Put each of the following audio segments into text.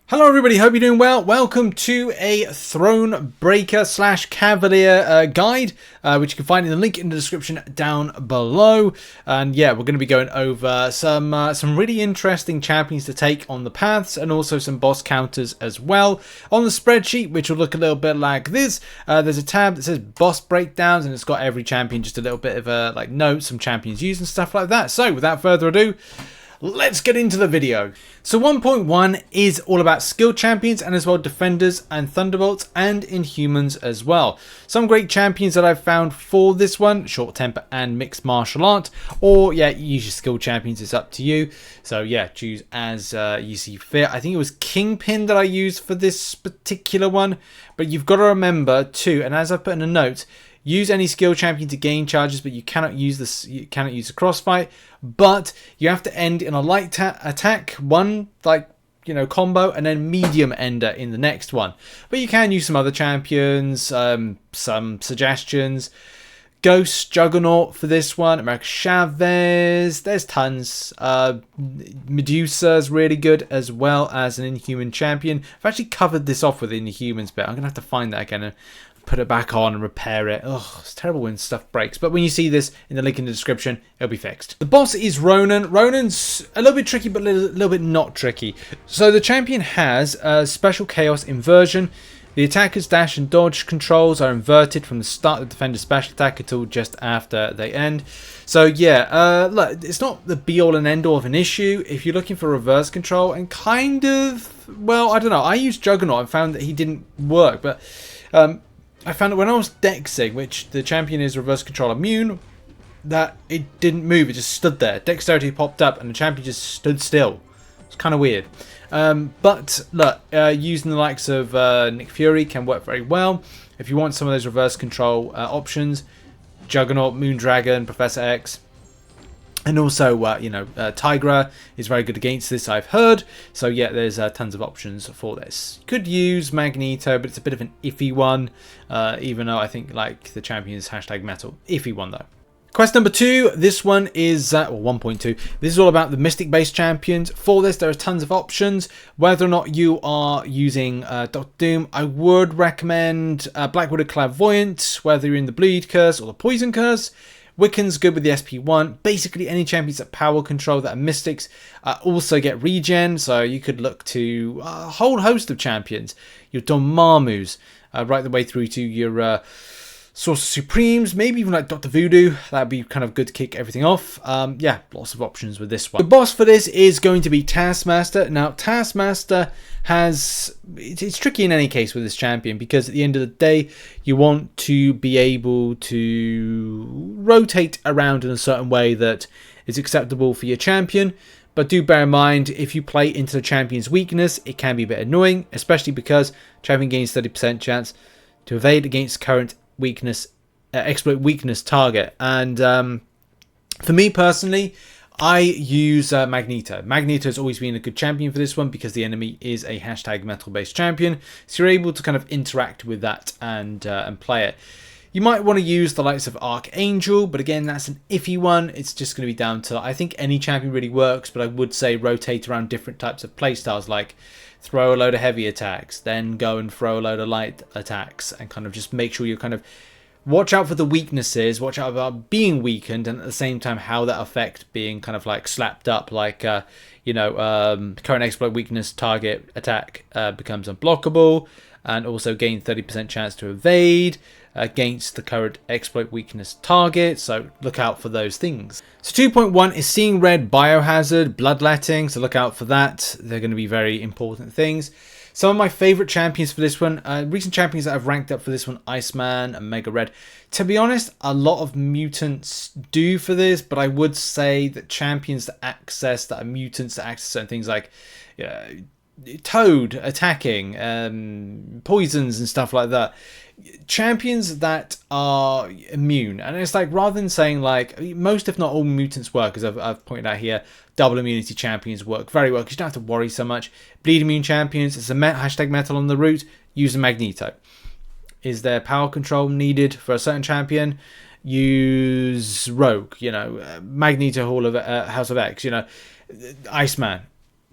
Hello everybody, hope you're doing well. Welcome to a Thronebreaker / Cavalier guide, which you can find in the link in the description down below. And yeah, we're going to be going over some really interesting champions to take on the paths, and also some boss counters as well. On the spreadsheet, which will look a little bit like this, there's a tab that says boss breakdowns, and it's got every champion, just a little bit of a notes, some champions used and stuff like that. So without further ado, let's get into the video. So 1.1 is all about skilled champions, and as well defenders and thunderbolts and inhumans as well. Some great champions that I've found for this one: short temper and mixed martial art, or yeah, use your skilled champions, it's up to you. So yeah, choose as you see fit. I think it was Kingpin that I used for this particular one, but you've got to remember too, and as I put in a note, use any skill champion to gain charges, but you cannot use this. You cannot use a crossfight. But you have to end in a light attack, one combo, and then medium ender in the next one. But you can use some other champions, some suggestions. Ghost Juggernaut for this one. America Chavez. There's tons. Medusa is really good, as well as an Inhuman champion. I've actually covered this off with the Inhumans bit. I'm gonna have to find that again and put it back on and repair it. Oh, it's terrible when stuff breaks. But when you see this in the link in the description, it'll be fixed. The boss is Ronan. Ronan's a little bit tricky, but a little bit not tricky. So the champion has a special chaos inversion. The attacker's dash and dodge controls are inverted from the start of the defender's special attack until just after they end. So yeah, look, it's not the be-all and end-all of an issue if you're looking for reverse control, and kind of, well, I don't know. I used Juggernaut and found that he didn't work, but I found that when I was Dexing, which the champion is reverse control immune, that it didn't move, it just stood there. Dexterity popped up and the champion just stood still. It's kind of weird. But look, using the likes of Nick Fury can work very well. If you want some of those reverse control options, Juggernaut, Moondragon, Professor X, and also, Tigra is very good against this, I've heard. So yeah, there's tons of options for this. You could use Magneto, but it's a bit of an iffy one. Even though I think the champion is #metal. Iffy one though. Quest number 2, this one is, 1.2, this is all about the Mystic-based champions. For this, there are tons of options. Whether or not you are using Dr. Doom, I would recommend Black-Widow Clairvoyant, whether you're in the Bleed Curse or the Poison Curse. Wiccan's good with the SP1. Basically, any champions that power control that are mystics also get regen, so you could look to a whole host of champions. Your Dormammu's, right the way through to your Sorcerer Supremes, maybe even like Dr. Voodoo. That'd be kind of good to kick everything off. Yeah, lots of options with this one. The boss for this is going to be Taskmaster. Now, Taskmaster has... It's tricky in any case with this champion, because at the end of the day, you want to be able to rotate around in a certain way that is acceptable for your champion. But do bear in mind, if you play into the champion's weakness, it can be a bit annoying, especially because champion gains 30% chance to evade against current weakness, exploit weakness target. And for me personally, I use Magneto. Magneto has always been a good champion for this one, because the enemy is a #metal based champion, so you're able to kind of interact with that and play it. You might want to use the likes of Archangel, but again, that's an iffy one. It's just going to be down to, I think any champion really works, but I would say rotate around different types of playstyles, like throw a load of heavy attacks, then go and throw a load of light attacks, and kind of just make sure you kind of watch out for the weaknesses, watch out about being weakened, and at the same time how that affect being kind of like slapped up, like current exploit weakness target attack becomes unblockable, and also gain 30% chance to evade against the current exploit weakness target, so look out for those things. So 2.1 is Seeing Red, Biohazard, Bloodletting, so look out for that. They're going to be very important things. Some of my favourite champions for this one, recent champions that I've ranked up for this one, Iceman and Mega Red. To be honest, a lot of mutants do for this, but I would say that champions that are mutants that access certain things like Toad attacking, poisons and stuff like that. Champions that are immune, and it's like, rather than saying like most if not all mutants work, as I've pointed out here, double immunity champions work very well because you don't have to worry so much. Bleed immune champions, it's a #metal on the route, use a Magneto. Is there power control needed for a certain champion? Use Rogue, Magneto, House of X, Iceman.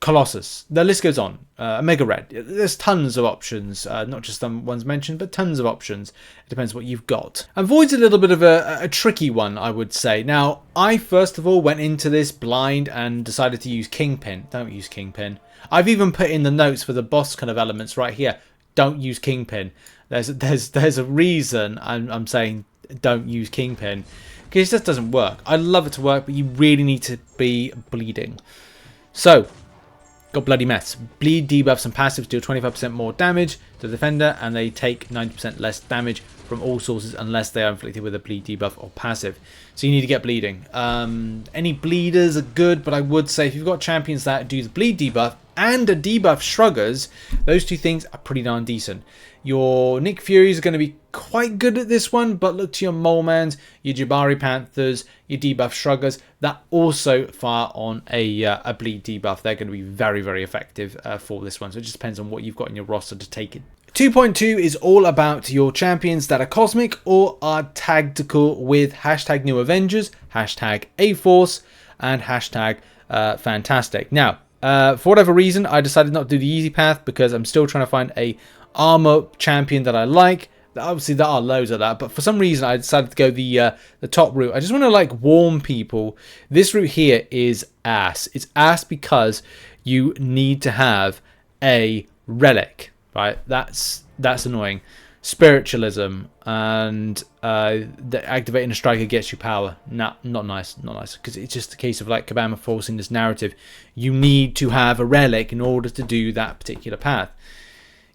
Colossus. The list goes on. Omega Red. There's tons of options, not just the ones mentioned, but tons of options. It depends what you've got. And Void's a little bit of a tricky one, I would say. Now, I first of all went into this blind and decided to use Kingpin. Don't use Kingpin. I've even put in the notes for the boss kind of elements right here. Don't use Kingpin. There's a reason I'm saying don't use Kingpin, because it just doesn't work. I love it to work, but you really need to be bleeding. So, got Bloody Mess. Bleed debuffs and passives deal 25% more damage to the defender, and they take 90% less damage from all sources unless they are inflicted with a bleed debuff or passive. So you need to get bleeding. Any bleeders are good, but I would say if you've got champions that do the bleed debuff and a debuff shruggers, those two things are pretty darn decent. Your Nick Furies are going to be quite good at this one, but look to your Molemans, your Jabari Panthers, your debuff shruggers that also fire on a bleed debuff. They're going to be very, very effective for this one. So it just depends on what you've got in your roster to take it. 2.2 is all about your champions that are cosmic or are tactical with hashtag New Avengers, hashtag A-Force, and hashtag Fantastic. Now, for whatever reason, I decided not to do the easy path because I'm still trying to find a armor champion that I like. Obviously, there are loads of that, but for some reason, I decided to go the top route. I just want to like warn people. This route here is ass. It's ass because you need to have a relic, right? That's annoying. Spiritualism and activating a striker gets you power. Not nice, not nice. Because it's just a case of like Kabama forcing this narrative. You need to have a relic in order to do that particular path.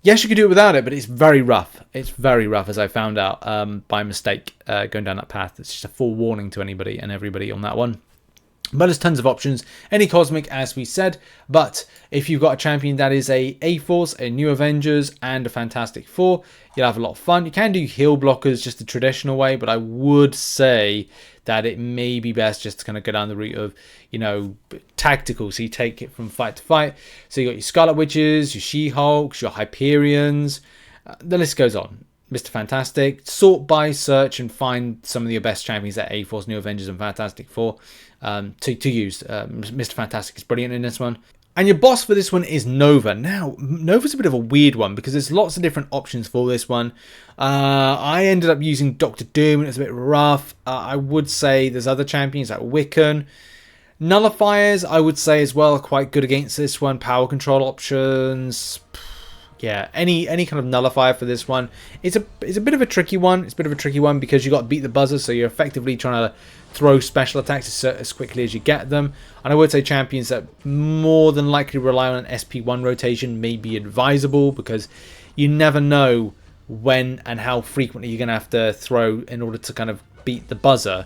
Yes, you could do it without it, but it's very rough. It's very rough, as I found out by mistake going down that path. It's just a full warning to anybody and everybody on that one. But there's tons of options. Any cosmic, as we said. But if you've got a champion that is a A-Force, a New Avengers, and a Fantastic Four, you'll have a lot of fun. You can do heal blockers just the traditional way, but I would say that it may be best just to kind of go down the route of, you know, tactical. So you take it from fight to fight. So you got your Scarlet Witches, your She-Hulks, your Hyperions. The list goes on. Mr. Fantastic. Sort by search and find some of your best champions at A-Force, New Avengers, and Fantastic Four to use. Mr. Fantastic is brilliant in this one. And your boss for this one is Nova. Now, Nova's a bit of a weird one because there's lots of different options for this one. I ended up using Dr. Doom and it's a bit rough. I would say there's other champions like Wiccan. Nullifiers, I would say as well, are quite good against this one. Power control options. Yeah, any kind of nullifier for this one. It's a bit of a tricky one. It's a bit of a tricky one because you got to beat the buzzer, so you're effectively trying to throw special attacks as quickly as you get them. And I would say champions that more than likely rely on an SP1 rotation may be advisable because you never know when and how frequently you're going to have to throw in order to kind of beat the buzzer.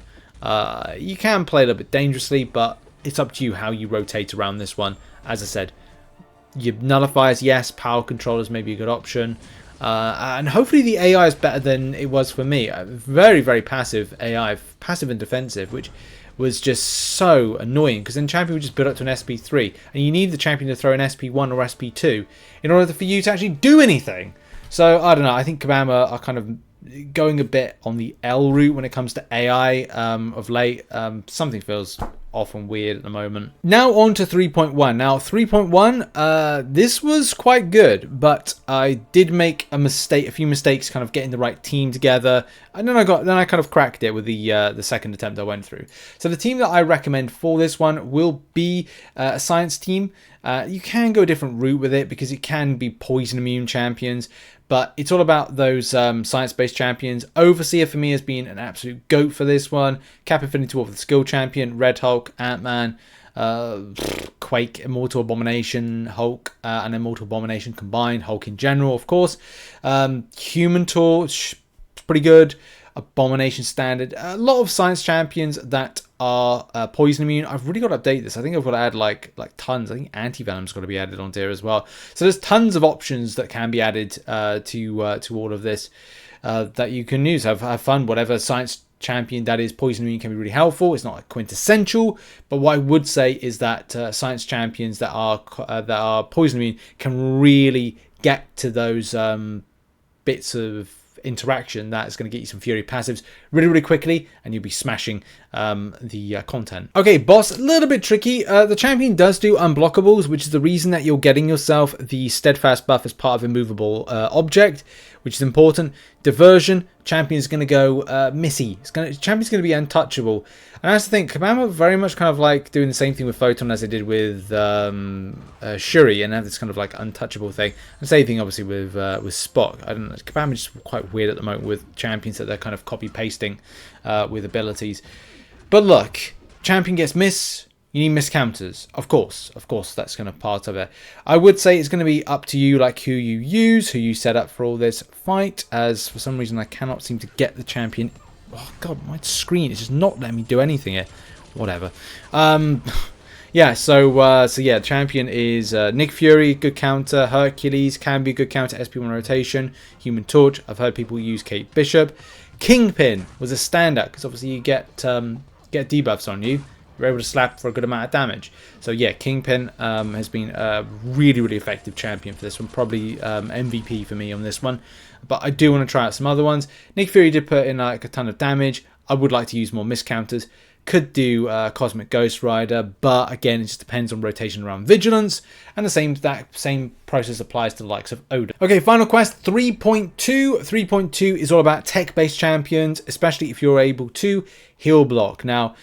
You can play a little bit dangerously, but it's up to you how you rotate around this one. As I said, your nullifiers, yes. Power controllers may be a good option. And hopefully the AI is better than it was for me. Very, very passive AI, passive and defensive, which was just so annoying because then champion would just build up to an SP3 and you need the champion to throw an SP1 or SP2 in order for you to actually do anything. So I don't know, I think Kabama are kind of going a bit on the L route when it comes to AI of late. Something feels off and weird at the moment. Now on to 3.1. Now 3.1, this was quite good, but I did make a few mistakes, kind of getting the right team together, and then I kind of cracked it with the second attempt I went through. So the team that I recommend for this one will be a science team. You can go a different route with it because it can be poison immune champions, but it's all about those science-based champions. Overseer for me has been an absolute goat for this one. Cap Infinity War for the skill champion. Red Hulk, Ant-Man, Quake, Immortal Abomination, Hulk, and Immortal Abomination combined. Hulk in general, of course. Human Torch, pretty good. Abomination standard. A lot of science champions that are poison immune. I've really got to update this. I think I've got to add like tons. I think Anti-Venom's got to be added onto here as well. So there's tons of options that can be added to all of this that you can use. Have fun. Whatever science champion that is poison immune can be really helpful. It's not like quintessential, but what I would say is that science champions that are poison immune can really get to those bits of interaction that is going to get you some Fury passives really, really quickly, and you'll be smashing the content. Okay, boss, a little bit tricky. The champion does do unblockables, which is the reason that you're getting yourself the steadfast buff as part of immovable object, which is important. Diversion, champion's going to go missy. Champion's going to be untouchable. And that's the thing, Kabama very much kind of like doing the same thing with Photon as they did with Shuri, and have this kind of like untouchable thing. And the same thing obviously with Spock. I don't know, Kabama's just quite weird at the moment with champions that they're kind of copy pasting with abilities. But look, champion gets miss. You need miss counters, of course, that's kind of part of it. I would say it's going to be up to you, like who you use, who you set up for all this fight, as for some reason I cannot seem to get the champion. Oh god, my screen is just not letting me do anything here. Whatever. Yeah, so yeah, champion is Nick Fury, good counter. Hercules can be a good counter, SP1 rotation. Human Torch, I've heard people use Kate Bishop. Kingpin was a standout, because obviously you get debuffs on you. You're able to slap for a good amount of damage. So yeah, Kingpin has been a really, really effective champion for this one. Probably MVP for me on this one. But I do want to try out some other ones. Nick Fury did put in like a ton of damage. I would like to use more miscounters. Could do Cosmic Ghost Rider, but again, it just depends on rotation around Vigilance, and that same process applies to the likes of Odin. Okay, final quest 3.2. 3.2 is all about tech-based champions, especially if you're able to heal block. Now,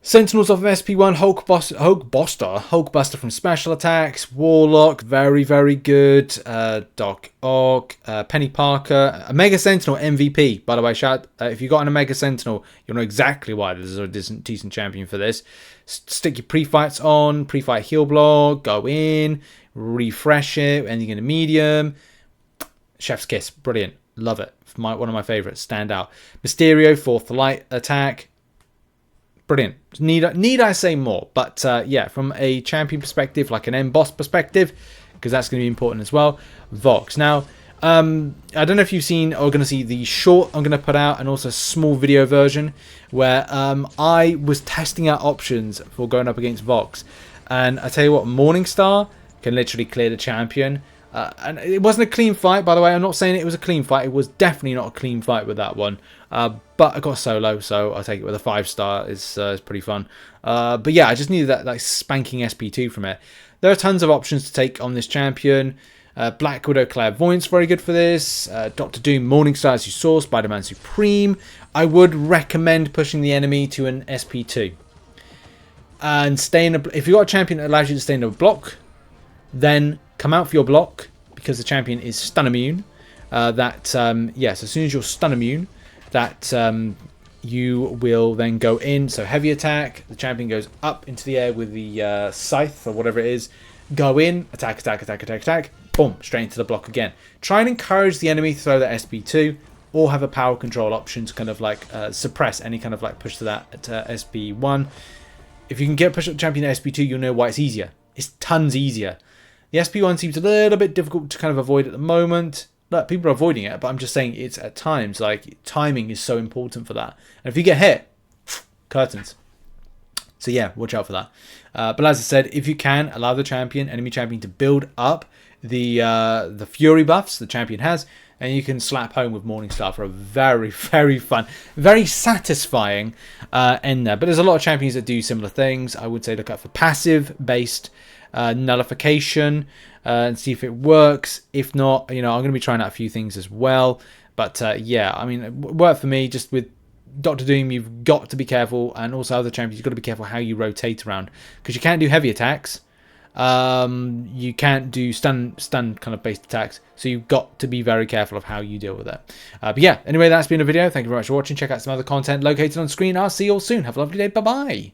Sentinels off of SP1, Hulkbuster from special attacks, Warlock, very, very good, Doc Ock, Penny Parker, a Mega Sentinel MVP, by the way, shout if you got an Omega Sentinel, you'll know exactly why this is a decent champion for this. Stick your pre-fights on, pre-fight heal block, go in, refresh it, anything in a medium, Chef's Kiss, brilliant, love it, one of my favourites, stand out. Mysterio, 4th light attack, brilliant. Need I say more? But yeah, from a champion perspective, like an M-Boss perspective, because that's going to be important as well. Vox. Now, I don't know if you've seen or going to see the short I'm going to put out, and also a small video version where I was testing out options for going up against Vox. And I tell you what, Morningstar can literally clear the champion. And it wasn't a clean fight, by the way. I'm not saying it was a clean fight. It was definitely not a clean fight with that one. But I got solo, so I'll take it with a 5-star. It's pretty fun. But yeah, I just needed that like spanking SP2 from it. There are tons of options to take on this champion. Black Widow Clairvoyance, very good for this. Doctor Doom, Morningstar, as you saw. Spider-Man Supreme. I would recommend pushing the enemy to an SP2. And if you've got a champion that allows you to stay in a block, then come out for your block, because the champion is stun immune. Yes, as soon as you're stun immune, that you will then go in. So heavy attack, the champion goes up into the air with the scythe or whatever it is. Go in, attack, boom, straight into the block again. Try and encourage the enemy to throw that SP2, or have a power control option to kind of like suppress any kind of like push to that SP1. If you can get push up the champion to SP2, you'll know why it's easier. It's tons easier. The SP1 seems a little bit difficult to kind of avoid at the moment. Look, people are avoiding it, but I'm just saying it's at times, like, timing is so important for that. And if you get hit, curtains. So yeah, watch out for that. But as I said, if you can, allow the enemy champion to build up the Fury buffs the champion has, and you can slap home with Morningstar for a very, very fun, very satisfying end there. But there's a lot of champions that do similar things. I would say look out for passive-based nullification and see if it works. If not, I'm going to be trying out a few things as well. But yeah, I mean, it worked for me. Just with Doctor Doom, you've got to be careful, and also other champions, you've got to be careful how you rotate around, because you can't do heavy attacks. You can't do stun kind of based attacks, so you've got to be very careful of how you deal with it. But yeah, anyway, that's been a video. Thank you very much for watching. Check out some other content located on screen. I'll see you all soon. Have a lovely day. Bye bye.